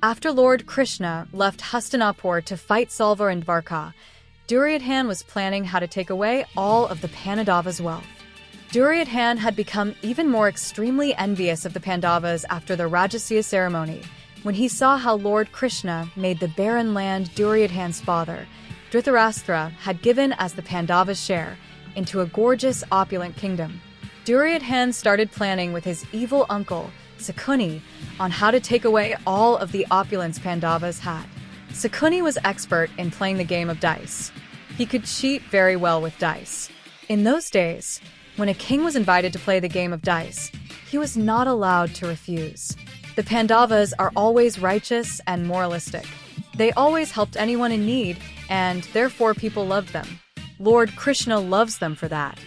After Lord Krishna left Hastinapur to fight Salva and Dvarka, Duryodhan was planning how to take away all of the Pandavas' wealth. Duryodhan had become even more extremely envious of the Pandavas after the Rajasya ceremony, when he saw how Lord Krishna made the barren land Duryodhan's father, Dhritarashtra, had given as the Pandavas' share, into a gorgeous, opulent kingdom. Duryodhan started planning with his evil uncle, Sakuni, on how to take away all of the opulence Pandavas had. Sakuni was expert in playing the game of dice. He could cheat very well with dice. In those days, when a king was invited to play the game of dice, he was not allowed to refuse. The Pandavas are always righteous and moralistic. They always helped anyone in need, and therefore people loved them. Lord Krishna loves them for that.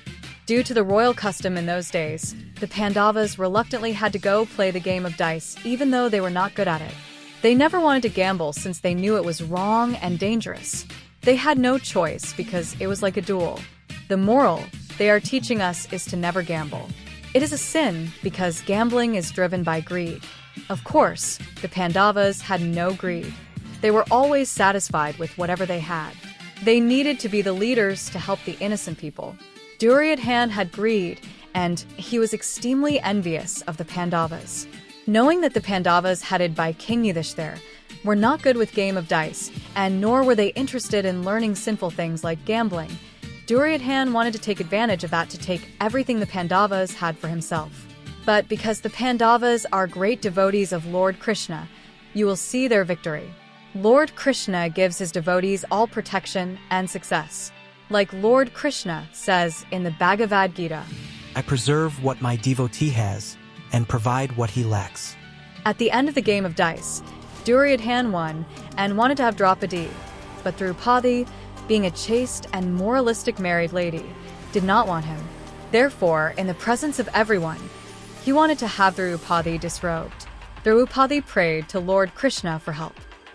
Due to the royal custom in those days, the Pandavas reluctantly had to go play the game of dice even though they were not good at it. They never wanted to gamble since they knew it was wrong and dangerous. They had no choice because it was like a duel. The moral they are teaching us is to never gamble. It is a sin because gambling is driven by greed. Of course, the Pandavas had no greed. They were always satisfied with whatever they had. They needed to be the leaders to help the innocent people. Duryodhan had greed, and he was extremely envious of the Pandavas. Knowing that the Pandavas, headed by King Yudhishthir, were not good with game of dice, and nor were they interested in learning sinful things like gambling, Duryodhan wanted to take advantage of that to take everything the Pandavas had for himself. But because the Pandavas are great devotees of Lord Krishna, you will see their victory. Lord Krishna gives his devotees all protection and success. Like Lord Krishna says in the Bhagavad Gita, I preserve what my devotee has and provide what he lacks. At the end of the game of dice, Duryodhan won and wanted to have Draupadi, but Draupadi, being a chaste and moralistic married lady, did not want him. Therefore, in the presence of everyone, he wanted to have Draupadi disrobed. Draupadi prayed to Lord Krishna for help.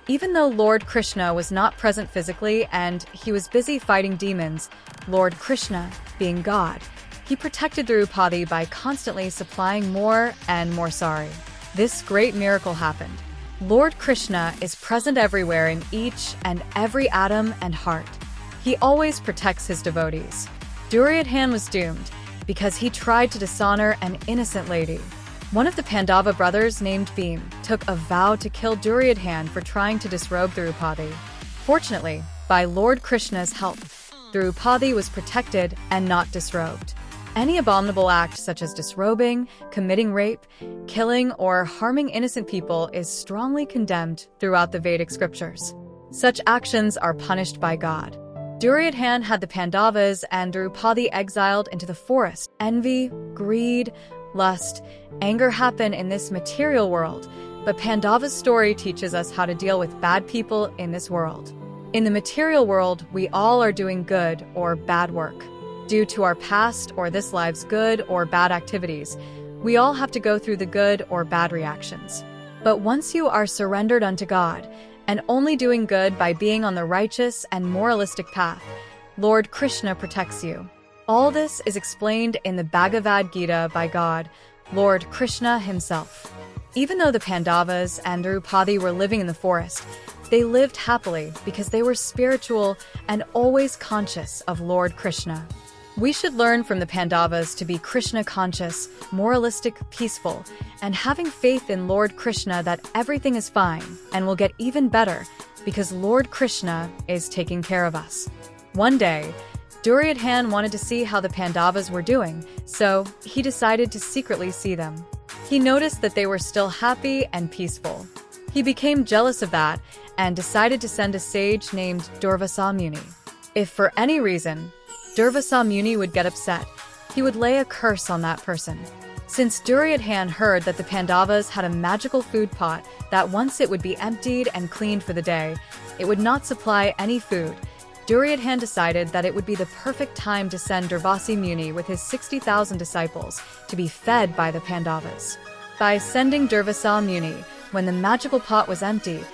Even though Lord Krishna was not present physically and he was busy fighting demons, Lord Krishna, being God, he protected Draupadi by constantly supplying more and more sari. This great miracle happened. Lord Krishna is present everywhere in each and every atom and heart. He always protects his devotees. Duryodhan was doomed because he tried to dishonor an innocent lady. One of the Pandava brothers named Bhim took a vow to kill Duryodhan for trying to disrobe Draupadi. Fortunately, by Lord Krishna's help, Draupadi was protected and not disrobed. Any abominable act such as disrobing, committing rape, killing, or harming innocent people is strongly condemned throughout the Vedic scriptures. Such actions are punished by God. Duryodhan had the Pandavas and Draupadi exiled into the forest. Envy, greed, lust, anger happen in this material world, but Pandava's story teaches us how to deal with bad people in this world. In the material world, we all are doing good or bad work. Due to our past or this life's good or bad activities, we all have to go through the good or bad reactions. But once you are surrendered unto God, and only doing good by being on the righteous and moralistic path, Lord Krishna protects you. All this is explained in the Bhagavad Gita by God, Lord Krishna himself. Even though the Pandavas and Draupadi were living in the forest, they lived happily because they were spiritual and always conscious of Lord Krishna. We should learn from the Pandavas to be Krishna-conscious, moralistic, peaceful, and having faith in Lord Krishna that everything is fine and will get even better because Lord Krishna is taking care of us. One day, Duryodhan wanted to see how the Pandavas were doing, so he decided to secretly see them. He noticed that they were still happy and peaceful. He became jealous of that and decided to send a sage named Durvasa Muni. If for any reason Durvasa Muni would get upset, he would lay a curse on that person. Since Duryodhan heard that the Pandavas had a magical food pot that once it would be emptied and cleaned for the day, it would not supply any food, Duryodhan decided that it would be the perfect time to send Durvasa Muni with his 60,000 disciples to be fed by the Pandavas. By sending Durvasa Muni, when the magical pot was empty,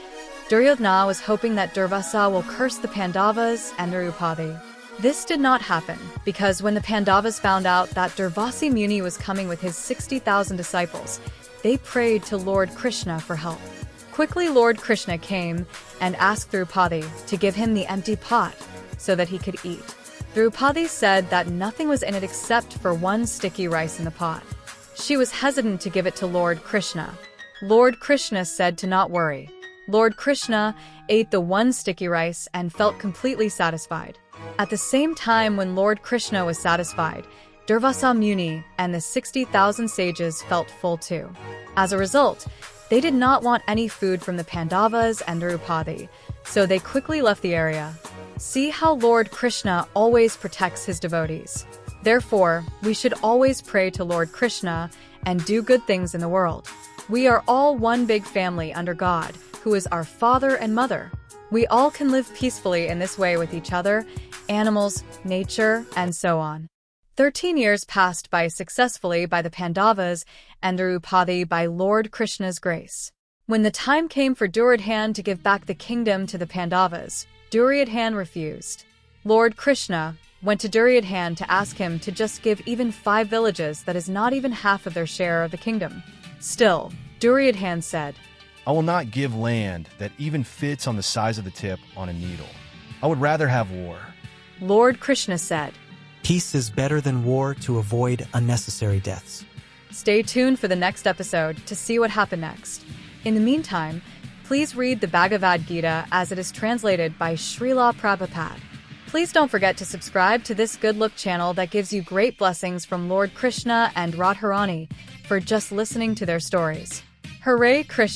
Duryodhana was hoping that Durvasa will curse the Pandavas and Draupadi. This did not happen, because when the Pandavas found out that Durvasa Muni was coming with his 60,000 disciples, they prayed to Lord Krishna for help. Quickly Lord Krishna came and asked Draupadi to give him the empty pot so that he could eat. Draupadi said that nothing was in it except for one sticky rice in the pot. She was hesitant to give it to Lord Krishna. Lord Krishna said to not worry. Lord Krishna ate the one sticky rice and felt completely satisfied. At the same time when Lord Krishna was satisfied, Durvasa Muni and the 60,000 sages felt full too. As a result, they did not want any food from the Pandavas and Draupadi, so they quickly left the area. See how Lord Krishna always protects his devotees. Therefore, we should always pray to Lord Krishna and do good things in the world. We are all one big family under God, who is our father and mother. We all can live peacefully in this way with each other, animals, nature, and so on. 13 years passed by successfully by the Pandavas and Draupadi by Lord Krishna's grace. When the time came for Duryodhan to give back the kingdom to the Pandavas, Duryodhan refused. Lord Krishna went to Duryodhan to ask him to just give even 5 villages, that is not even half of their share of the kingdom. Still, Duryodhan said, I will not give land that even fits on the size of the tip on a needle. I would rather have war. Lord Krishna said, Peace is better than war to avoid unnecessary deaths. Stay tuned for the next episode to see what happened next. In the meantime, please read the Bhagavad Gita as it is translated by Srila Prabhupada. Please don't forget to subscribe to this Good Look channel that gives you great blessings from Lord Krishna and Radharani for just listening to their stories. Hare Krishna.